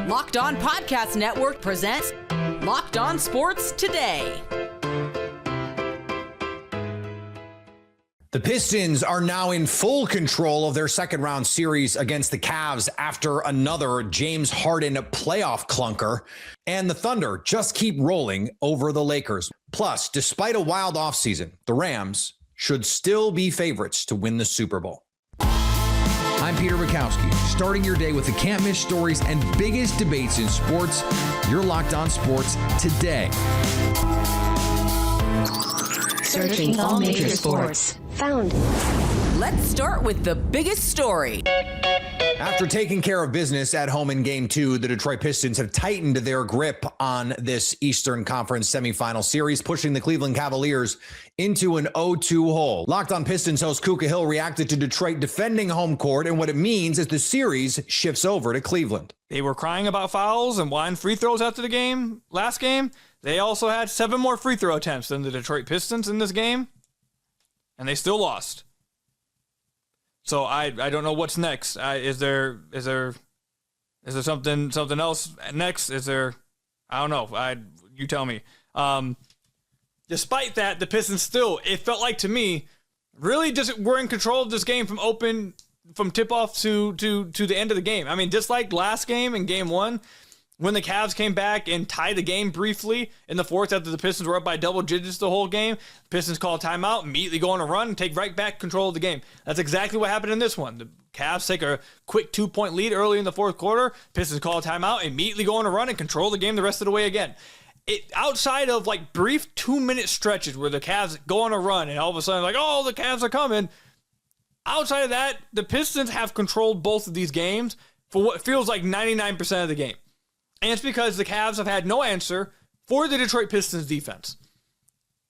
Locked On Podcast Network presents Locked On Sports Today. The Pistons are now in full control of their second round series against the Cavs after another James Harden playoff clunker. And the Thunder just keep rolling over the Lakers. Plus, despite a wild offseason, the Rams should still be favorites to win the Super Bowl. I'm Peter Bukowski, starting your day with the can't-miss stories and biggest debates in sports. You're Locked On Sports Today. Searching all major sports. Found. Let's start with the biggest story. After taking care of business at home in Game 2, the Detroit Pistons have tightened their grip on this Eastern Conference semifinal series, pushing the Cleveland Cavaliers into an 0-2 hole. Locked On Pistons host Kuka Hill reacted to Detroit defending home court and what it means as the series shifts over to Cleveland. They were crying about fouls and wanting free throws after the game. Last game, they also had 7 more free throw attempts than the Detroit Pistons in this game, and they still lost. So I don't know what's next. Is there something else next? Is there? I don't know. You tell me. Despite that, the Pistons still, it felt like to me, really just were in control of this game from tip off to the end of the game. I mean, just like last game in Game 1, when the Cavs came back and tied the game briefly in the fourth after the Pistons were up by double digits the whole game, the Pistons call a timeout, immediately go on a run, and take right back control of the game. That's exactly what happened in this one. The Cavs take a quick 2-point lead early in the fourth quarter, Pistons call a timeout, immediately go on a run and control the game the rest of the way again. Outside of like brief 2-minute stretches where the Cavs go on a run and all of a sudden like, oh, the Cavs are coming. Outside of that, the Pistons have controlled both of these games for what feels like 99% of the game. And it's because the Cavs have had no answer for the Detroit Pistons defense.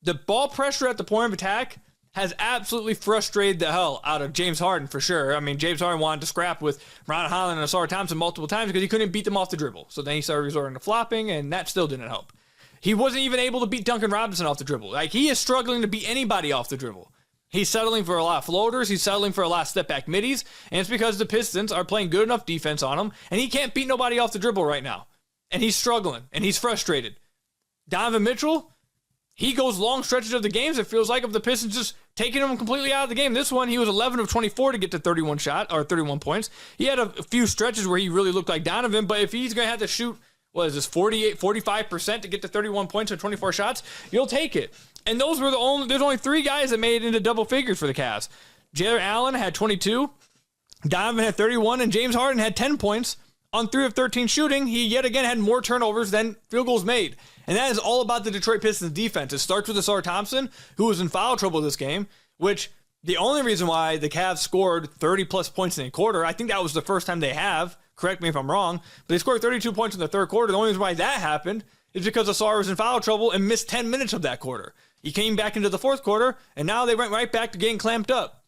The ball pressure at the point of attack has absolutely frustrated the hell out of James Harden for sure. I mean, James Harden wanted to scrap with Ron Holland and Asar Thompson multiple times because he couldn't beat them off the dribble. So then he started resorting to flopping, and that still didn't help. He wasn't even able to beat Duncan Robinson off the dribble. Like, he is struggling to beat anybody off the dribble. He's settling for a lot of floaters. He's settling for a lot of step-back middies. And it's because the Pistons are playing good enough defense on him, and he can't beat nobody off the dribble right now. And he's struggling, and he's frustrated. Donovan Mitchell, he goes long stretches of the games, it feels like, of the Pistons just taking him completely out of the game. This one, he was 11 of 24 to get to 31 points. He had a few stretches where he really looked like Donovan, but if he's going to have to shoot, 45% to get to 31 points and 24 shots, you'll take it. And there's only 3 guys that made it into double figures for the Cavs. Jaylen Allen had 22, Donovan had 31, and James Harden had 10 points. On 3 of 13 shooting, he yet again had more turnovers than field goals made. And that is all about the Detroit Pistons defense. It starts with Asar Thompson, who was in foul trouble this game, which the only reason why the Cavs scored 30-plus points in a quarter, I think that was the first time they have, correct me if I'm wrong, but they scored 32 points in the third quarter. The only reason why that happened is because Asar was in foul trouble and missed 10 minutes of that quarter. He came back into the fourth quarter, and now they went right back to getting clamped up.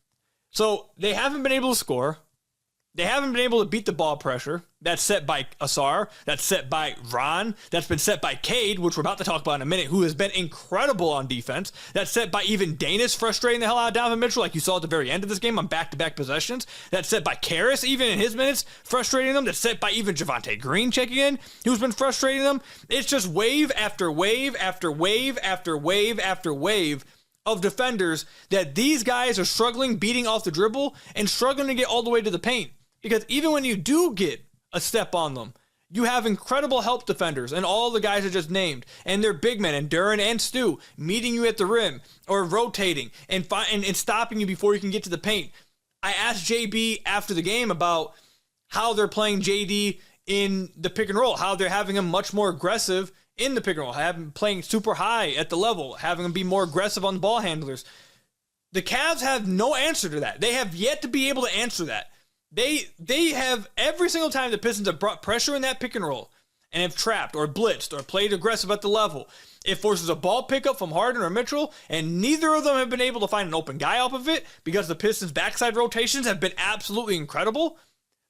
So they haven't been able to score. They haven't been able to beat the ball pressure. That's set by Asar. That's set by Ron. That's been set by Cade, which we're about to talk about in a minute, who has been incredible on defense. That's set by even Danis frustrating the hell out of Donovan Mitchell, like you saw at the very end of this game on back-to-back possessions. That's set by Karras, even in his minutes, frustrating them. That's set by even Javonte Green checking in, who's been frustrating them. It's just wave after wave after wave after wave after wave of defenders that these guys are struggling beating off the dribble and struggling to get all the way to the paint. Because even when you do get a step on them, you have incredible help defenders and all the guys I just named, and their big men, and Duren and Stu, meeting you at the rim or rotating and stopping you before you can get to the paint. I asked JB after the game about how they're playing JD in the pick and roll, how they're having him much more aggressive in the pick and roll, having him playing super high at the level, having him be more aggressive on the ball handlers. The Cavs have no answer to that. They have yet to be able to answer that. They have, every single time the Pistons have brought pressure in that pick and roll and have trapped or blitzed or played aggressive at the level, it forces a ball pickup from Harden or Mitchell, and neither of them have been able to find an open guy off of it because the Pistons' backside rotations have been absolutely incredible.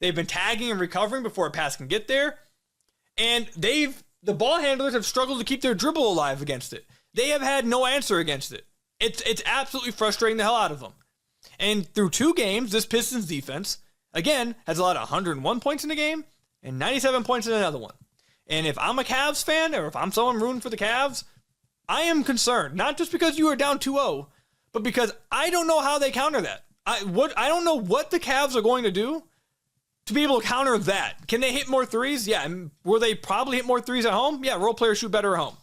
They've been tagging and recovering before a pass can get there, and the ball handlers have struggled to keep their dribble alive against it. They have had no answer against it. It's absolutely frustrating the hell out of them. And through 2 games, this Pistons defense, again, has allowed 101 points in the game, and 97 points in another one. And if I'm a Cavs fan, or if I'm someone rooting for the Cavs, I am concerned, not just because you are down 2-0, but because I don't know how they counter that. I don't know what the Cavs are going to do to be able to counter that. Can they hit more threes? Yeah. And will they probably hit more threes at home? Yeah, role players shoot better at home.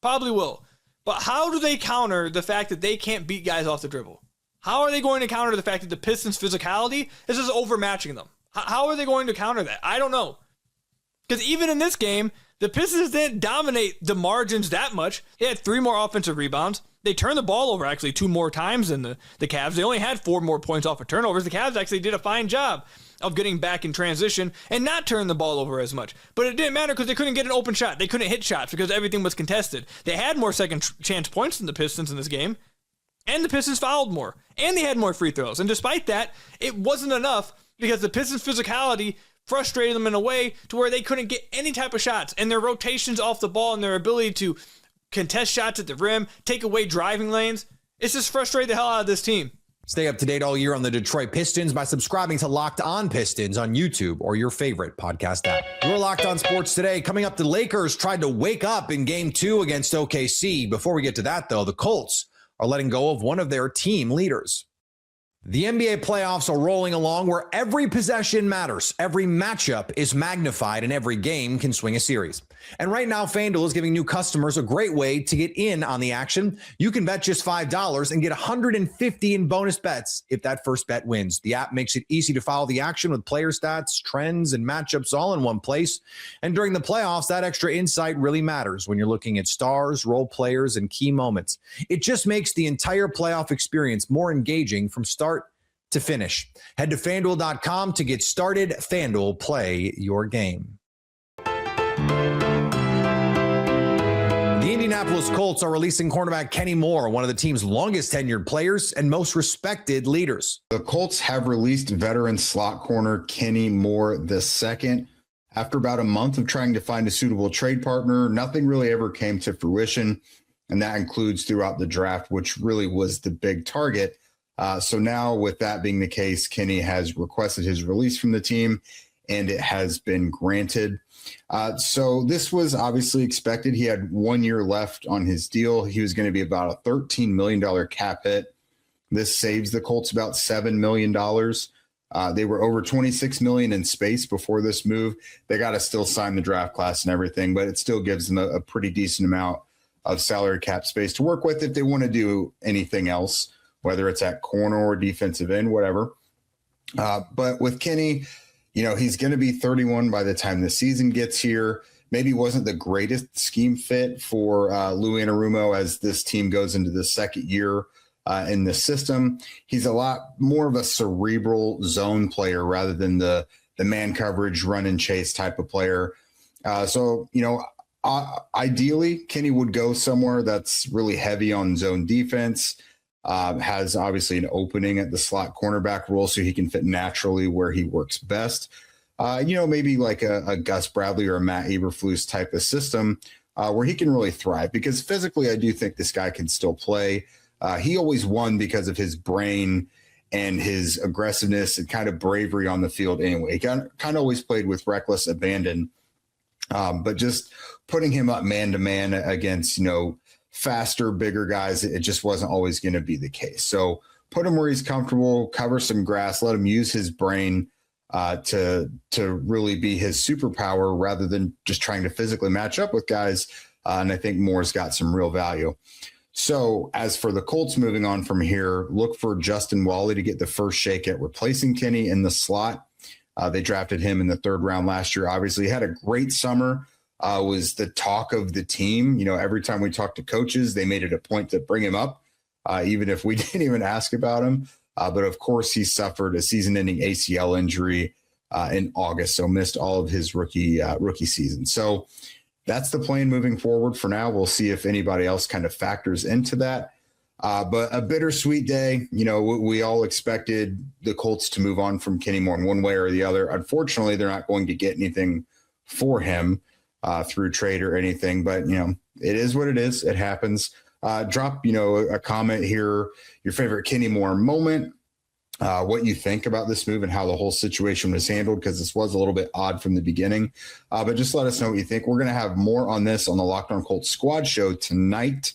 Probably will. But how do they counter the fact that they can't beat guys off the dribble? How are they going to counter the fact that the Pistons' physicality is just overmatching them? How are they going to counter that? I don't know. Because even in this game, the Pistons didn't dominate the margins that much. They had 3 more offensive rebounds. They turned the ball over actually 2 more times than the Cavs. They only had 4 more points off of turnovers. The Cavs actually did a fine job of getting back in transition and not turning the ball over as much. But it didn't matter because they couldn't get an open shot. They couldn't hit shots because everything was contested. They had more second chance points than the Pistons in this game. And the Pistons fouled more. And they had more free throws. And despite that, it wasn't enough because the Pistons' physicality frustrated them in a way to where they couldn't get any type of shots. And their rotations off the ball and their ability to contest shots at the rim, take away driving lanes, it's just frustrated the hell out of this team. Stay up to date all year on the Detroit Pistons by subscribing to Locked On Pistons on YouTube or your favorite podcast app. We're Locked On Sports today. Coming up, the Lakers tried to wake up in Game 2 against OKC. Before we get to that, though, the Colts are letting go of one of their team leaders. The NBA playoffs are rolling along where every possession matters, every matchup is magnified, and every game can swing a series. And right now, FanDuel is giving new customers a great way to get in on the action. You can bet just $5 and get $150 in bonus bets if that first bet wins. The app makes it easy to follow the action with player stats, trends, and matchups all in one place. And during the playoffs, that extra insight really matters when you're looking at stars, role players, and key moments. It just makes the entire playoff experience more engaging from start to finish. Head to FanDuel.com to get started. FanDuel, play your game. The Indianapolis Colts are releasing cornerback Kenny Moore, one of the team's longest tenured players and most respected leaders. The Colts have released veteran slot corner Kenny Moore II. After about a month of trying to find a suitable trade partner, nothing really ever came to fruition, and that includes throughout the draft, which really was the big target. So now with that being the case, Kenny has requested his release from the team, and it has been granted. So this was obviously expected. He had 1 year left on his deal. He was going to be about a $13 million cap hit. This saves the Colts about $7 million. They were over $26 million in space before this move. They got to still sign the draft class and everything, but it still gives them a pretty decent amount of salary cap space to work with if they want to do anything else, whether it's at corner or defensive end, whatever. But with Kenny, you know, he's going to be 31 by the time the season gets here. Maybe wasn't the greatest scheme fit for Lou Anarumo as this team goes into the second year in the system. He's a lot more of a cerebral zone player rather than the man coverage, run and chase type of player. So, you know, ideally, Kenny would go somewhere that's really heavy on zone defense. Has obviously an opening at the slot cornerback role so he can fit naturally where he works best. You know, maybe like a Gus Bradley or a Matt Eberflus type of system where he can really thrive, because physically I do think this guy can still play. He always won because of his brain and his aggressiveness and kind of bravery on the field anyway. He kind of always played with reckless abandon, but just putting him up man-to-man against, you know, faster, bigger guys, it just wasn't always going to be the case. So put him where he's comfortable, cover some grass, let him use his brain to really be his superpower rather than just trying to physically match up with guys. And I think Moore's got some real value. So as for the Colts moving on from here, look for Justin Wally to get the first shake at replacing Kenny in the slot. They drafted him in the 3rd round last year. Obviously, he had a great summer. Was the talk of the team. You know, every time we talked to coaches, they made it a point to bring him up, even if we didn't even ask about him. But of course, he suffered a season-ending ACL injury in August, so missed all of his rookie season. So that's the plan moving forward for now. We'll see if anybody else kind of factors into that. But a bittersweet day. You know, we all expected the Colts to move on from Kenny Moore in one way or the other. Unfortunately, they're not going to get anything for him through trade or anything, but you know, it is what it is. It happens. Drop, you know, a comment here, your favorite Kenny Moore moment. what you think about this move and how the whole situation was handled, because this was a little bit odd from the beginning. But just let us know what you think. We're going to have more on this on the Locked On Colts Squad show tonight.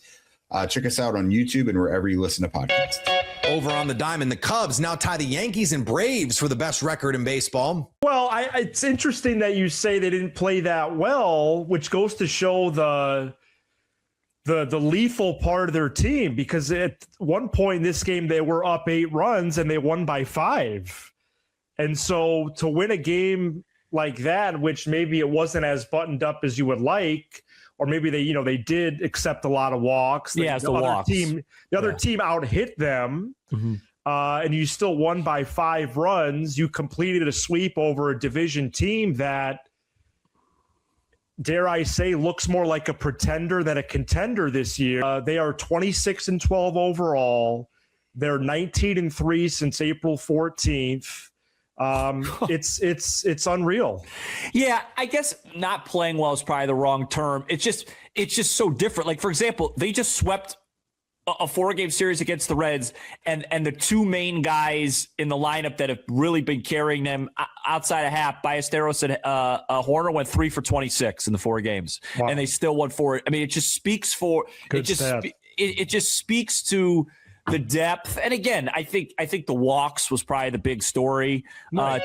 Check us out on YouTube and wherever you listen to podcasts. Over on the diamond, the Cubs now tie the Yankees and Braves for the best record in baseball. Well, it's interesting that you say they didn't play that well, which goes to show the lethal part of their team, because at one point in this game they were up 8 runs and they won by 5. And so to win a game like that, which maybe it wasn't as buttoned up as you would like, or maybe they did accept a lot of walks. The other team out hit them, and you still won by 5 runs. You completed a sweep over a division team that, dare I say, looks more like a pretender than a contender this year. They are 26-12 overall. They're 19-3 since April 14th. It's unreal. Yeah, I guess not playing well is probably the wrong term. It's just so different. Like, for example, they just swept a 4-game series against the Reds, and the 2 main guys in the lineup that have really been carrying them outside of Happ, Ballesteros and Horner, went 3 for 26 in the 4 games, wow. And they still won 4. I mean, it just speaks for it just speaks to the depth. And again, I think the walks was probably the big story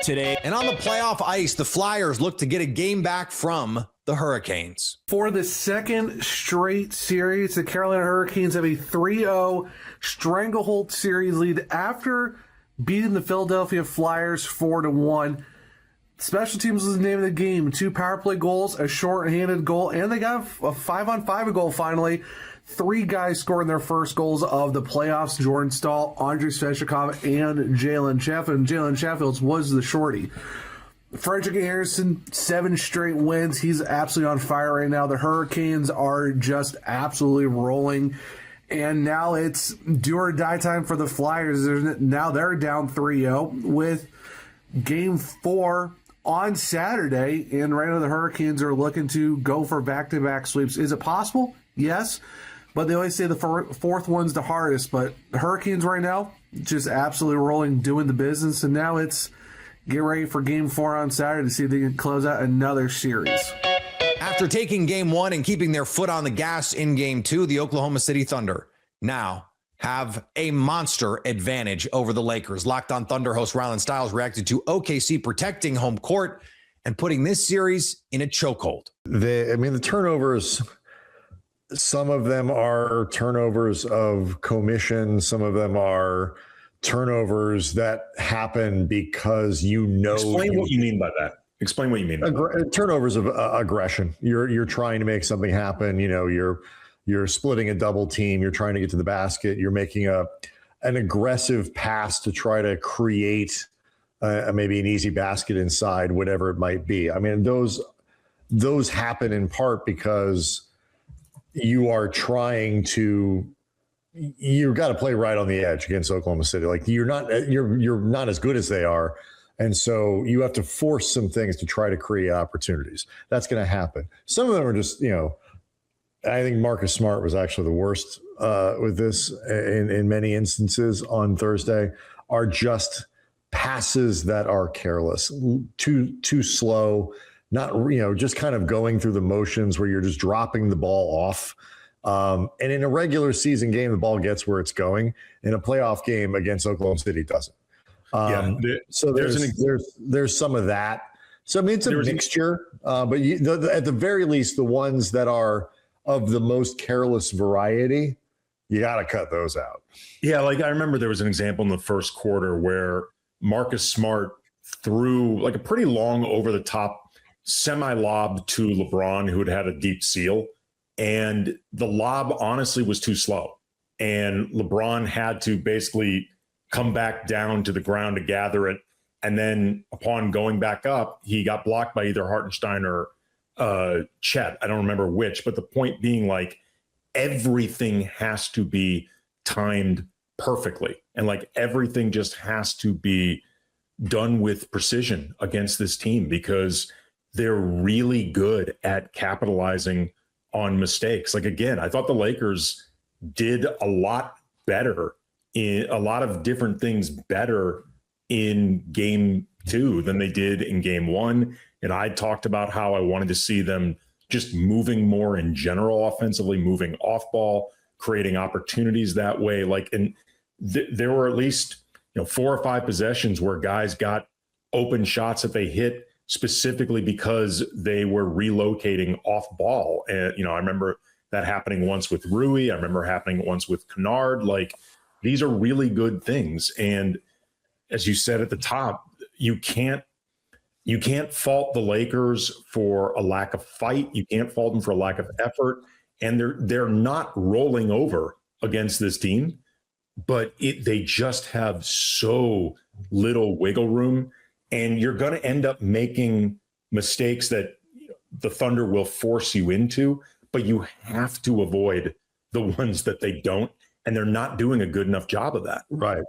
today. And on the playoff ice, the Flyers look to get a game back from the Hurricanes. For the second straight series, the Carolina Hurricanes have a 3-0 stranglehold series lead after beating the Philadelphia Flyers 4-1. Special teams was the name of the game. 2 power play goals, a shorthanded goal, and they got a 5-on-5 goal finally. 3 guys scoring their first goals of the playoffs: Jordan Stahl, Andrei Svechnikov, and Jalen Sheffield. Jalen Sheffield was the shorty. Frederick Anderson, 7 straight wins. He's absolutely on fire right now. The Hurricanes are just absolutely rolling. And now it's do or die time for the Flyers. Now they're down 3-0 with Game 4 on Saturday. And right now the Hurricanes are looking to go for back-to-back sweeps. Is it possible? Yes. But they always say the fourth one's the hardest. But the Hurricanes right now, just absolutely rolling, doing the business. And now it's get ready for Game 4 on Saturday to see if they can close out another series. After taking Game 1 and keeping their foot on the gas in Game 2, the Oklahoma City Thunder now have a monster advantage over the Lakers. Locked On Thunder host Rylan Stiles reacted to OKC protecting home court and putting this series in a chokehold. The turnovers, some of them are turnovers of commission. Some of them are turnovers that happen because Explain what you mean by that. Explain what you mean. Turnovers of aggression. You're trying to make something happen. You're splitting a double team. You're trying to get to the basket. You're making an aggressive pass to try to create maybe an easy basket inside, whatever it might be. I mean, those happen in part because you are trying to. You've got to play right on the edge against Oklahoma City. Like you're not as good as they are. And so you have to force some things to try to create opportunities. That's going to happen. Some of them are just, I think Marcus Smart was actually the worst with this in many instances on Thursday, are just passes that are careless, too slow, not, just kind of going through the motions where you're just dropping the ball off. And in a regular season game, the ball gets where it's going. In a playoff game against Oklahoma City, it doesn't. So there's some of that. So I mean, it's a mixture, but at the very least, the ones that are of the most careless variety, you got to cut those out. Yeah, like I remember there was an example in the first quarter where Marcus Smart threw like a pretty long over the top semi-lob to LeBron, who had a deep seal. And the lob honestly was too slow. And LeBron had to basically come back down to the ground to gather it. And then upon going back up, he got blocked by either Hartenstein or Chet. I don't remember which, but the point being, like, everything has to be timed perfectly. And like everything just has to be done with precision against this team because they're really good at capitalizing on mistakes. Like, again, I thought the Lakers did a lot better in a lot of different things better in game 2 than they did in game 1. And I talked about how I wanted to see them just moving more in general offensively, moving off ball, creating opportunities that way. And there were at least 4 or 5 possessions where guys got open shots that they hit specifically because they were relocating off ball. And, I remember that happening once with Rui. I remember happening once with Kennard. These are really good things. And as you said at the top, you can't fault the Lakers for a lack of fight. You can't fault them for a lack of effort. And they're not rolling over against this team, but they just have so little wiggle room. And you're going to end up making mistakes that the Thunder will force you into, but you have to avoid the ones that they don't. And they're not doing a good enough job of that. Right.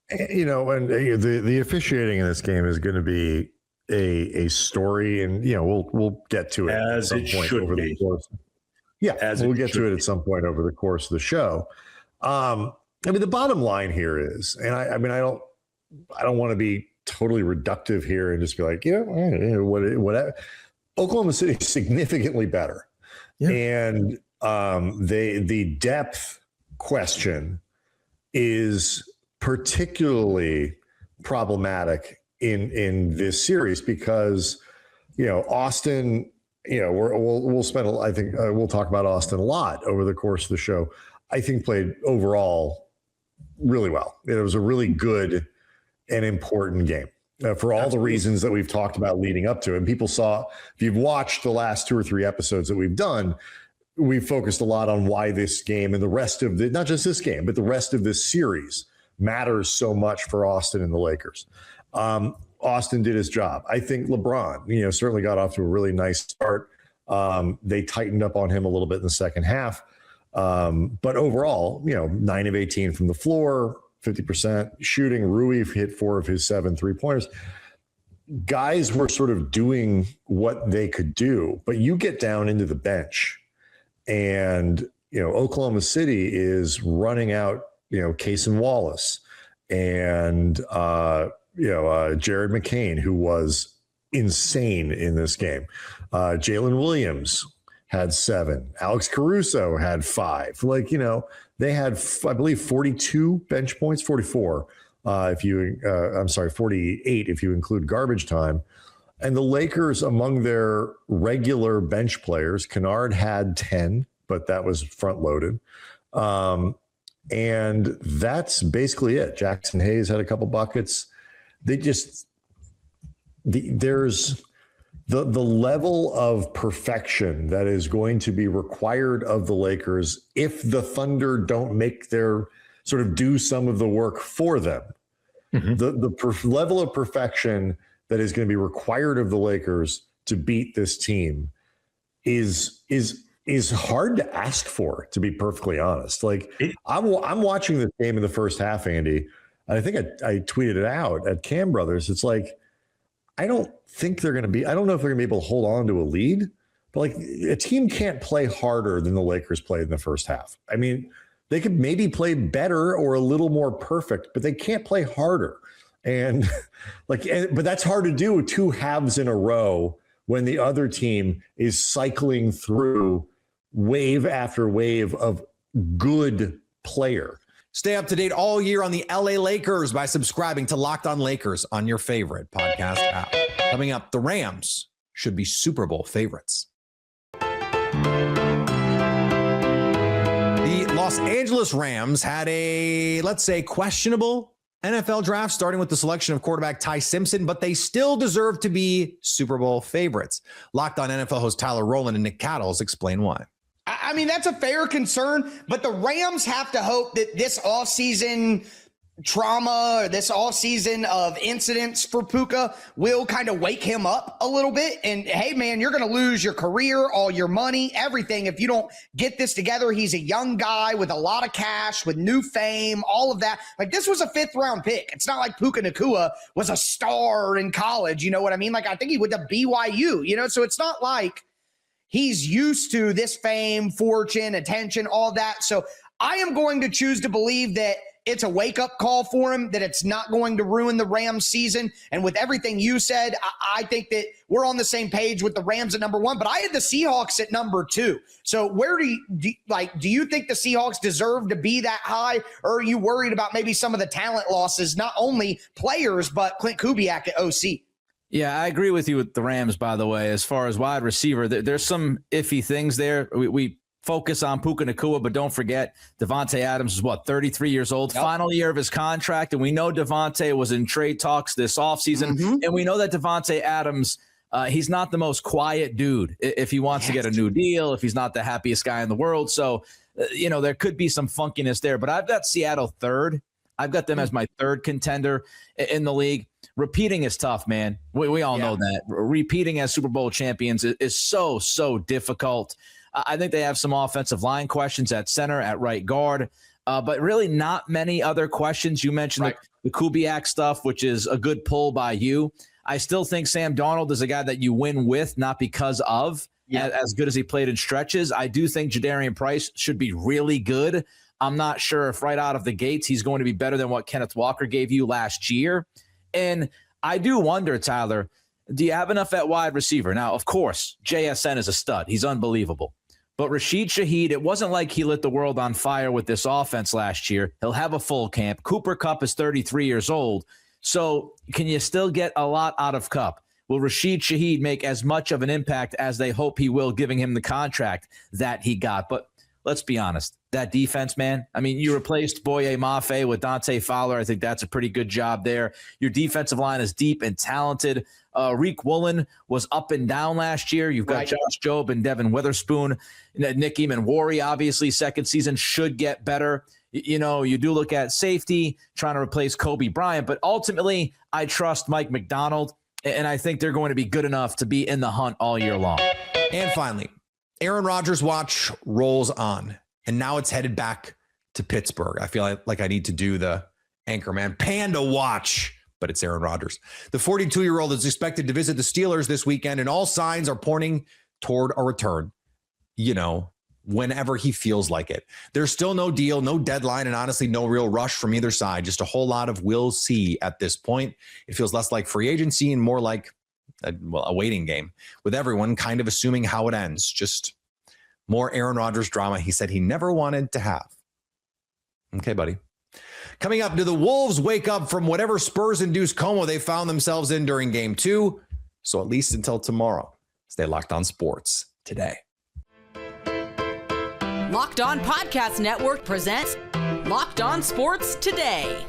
And the officiating in this game is going to be a story, and we'll get to it as at some it point should over be. the course. Yeah, we'll get to it at some point over the course of the show. The bottom line here is, and I don't want to be totally reductive here and just be like, whatever. Oklahoma City is significantly better, and the depth question is particularly problematic in this series because Austin, we'll spend, I think we'll talk about Austin a lot over the course of the show. I think played overall really well. It was a really good and important game for all the reasons that we've talked about leading up to it. And people saw, if you've watched the last 2 or 3 episodes that we've done, we've focused a lot on why this game and the rest of not just this game, but the rest of this series matters so much for Austin and the Lakers. Austin did his job. I think LeBron, certainly got off to a really nice start. They tightened up on him a little bit in the second half. But overall, 9 of 18 from the floor, 50% shooting. Rui hit 4 of his 7 3-pointers. Guys were sort of doing what they could do, but you get down into the bench and, Oklahoma City is running out, Cason Wallace and, Jared McCain, who was insane in this game. Jalen Williams had 7. Alex Caruso had 5. They had, I believe, 42 bench points, 44. 48 if you include garbage time. And the Lakers, among their regular bench players, Kennard had 10, but that was front loaded. And that's basically it. Jackson Hayes had a couple buckets. There's the level of perfection that is going to be required of the Lakers if the Thunder don't make their sort of do some of the work for them. Mm-hmm. The level of perfection that is going to be required of the Lakers to beat this team is hard to ask for, to be perfectly honest. I'm watching this game in the first half, Andy, and I think I tweeted it out at Cam Brothers. It's like, I don't know if they're going to be able to hold on to a lead, but a team can't play harder than the Lakers played in the first half. I mean, they could maybe play better or a little more perfect, but they can't play harder. And but that's hard to do 2 halves in a row when the other team is cycling through wave after wave of good player. Stay up to date all year on the LA Lakers by subscribing to Locked On Lakers on your favorite podcast app. Coming up, the Rams should be Super Bowl favorites. The Los Angeles Rams had a, let's say, questionable NFL draft, starting with the selection of quarterback Ty Simpson, but they still deserve to be Super Bowl favorites. Locked On NFL host Tyler Rowland and Nick Cattles explain why. I mean, that's a fair concern, but the Rams have to hope that this offseason trauma or this offseason of incidents for Puka will kind of wake him up a little bit. And hey, man, you're going to lose your career, all your money, everything if you don't get this together. He's a young guy with a lot of cash, with new fame, all of that. This was a 5th round pick. It's not like Puka Nacua was a star in college. You know what I mean? I think he went to BYU, so it's not like he's used to this fame, fortune, attention, all that. So I am going to choose to believe that it's a wake-up call for him, that it's not going to ruin the Rams season. And with everything you said, I think that we're on the same page with the Rams at number 1, but I had the Seahawks at number 2. So where do you think the Seahawks deserve to be that high, or are you worried about maybe some of the talent losses, not only players, but Clint Kubiak at OC? Yeah, I agree with you with the Rams, by the way. As far as wide receiver, there's some iffy things there. We focus on Puka Nacua, but don't forget Devontae Adams is 33 years old, final year of his contract. And we know Devontae was in trade talks this offseason. And we know that Devontae Adams, he's not the most quiet dude if he wants to get a new deal, if he's not the happiest guy in the world. So, there could be some funkiness there. But I've got Seattle third. I've got them as my third contender in the league. Repeating is tough, man. We all know that. Repeating as Super Bowl champions is so difficult. I think they have some offensive line questions at center, at right guard, but really not many other questions. You mentioned the Kubiak stuff, which is a good pull by you. I still think Sam Darnold is a guy that you win with, not because of as good as he played in stretches. I do think Jadarian Price should be really good. I'm not sure if right out of the gates he's going to be better than what Kenneth Walker gave you last year. And I do wonder, Tyler, do you have enough at wide receiver? Now, of course, JSN is a stud. He's unbelievable. But Rashid Shaheed, it wasn't like he lit the world on fire with this offense last year. He'll have a full camp. Cooper Kupp is 33 years old. So can you still get a lot out of Kupp? Will Rashid Shaheed make as much of an impact as they hope he will, giving him the contract that he got? But let's be honest, that defense, man, I mean, you replaced Boye Mafe with Dante Fowler. I think that's a pretty good job there. Your defensive line is deep and talented. Reek Woolen was up and down last year. You've got Josh Jobe and Devin Witherspoon. Nick Eamon-Wari, obviously, second season should get better. You do look at safety, trying to replace Kobe Bryant. But ultimately, I trust Mike McDonald, and I think they're going to be good enough to be in the hunt all year long. And finally, Aaron Rodgers' watch rolls on, and now it's headed back to Pittsburgh. I feel like I need to do the Anchorman Panda watch, but it's Aaron Rodgers. The 42-year-old is expected to visit the Steelers this weekend, and all signs are pointing toward a return, whenever he feels like it. There's still no deal, no deadline, and honestly, no real rush from either side. Just a whole lot of we'll see at this point. It feels less like free agency and more like a waiting game, with everyone kind of assuming how it ends. Just more Aaron Rodgers drama he said he never wanted to have. Okay, buddy. Coming up, do the Wolves wake up from whatever Spurs-induced coma they found themselves in during Game 2? So at least until tomorrow, stay locked on sports today. Locked On Podcast Network presents Locked On Sports Today.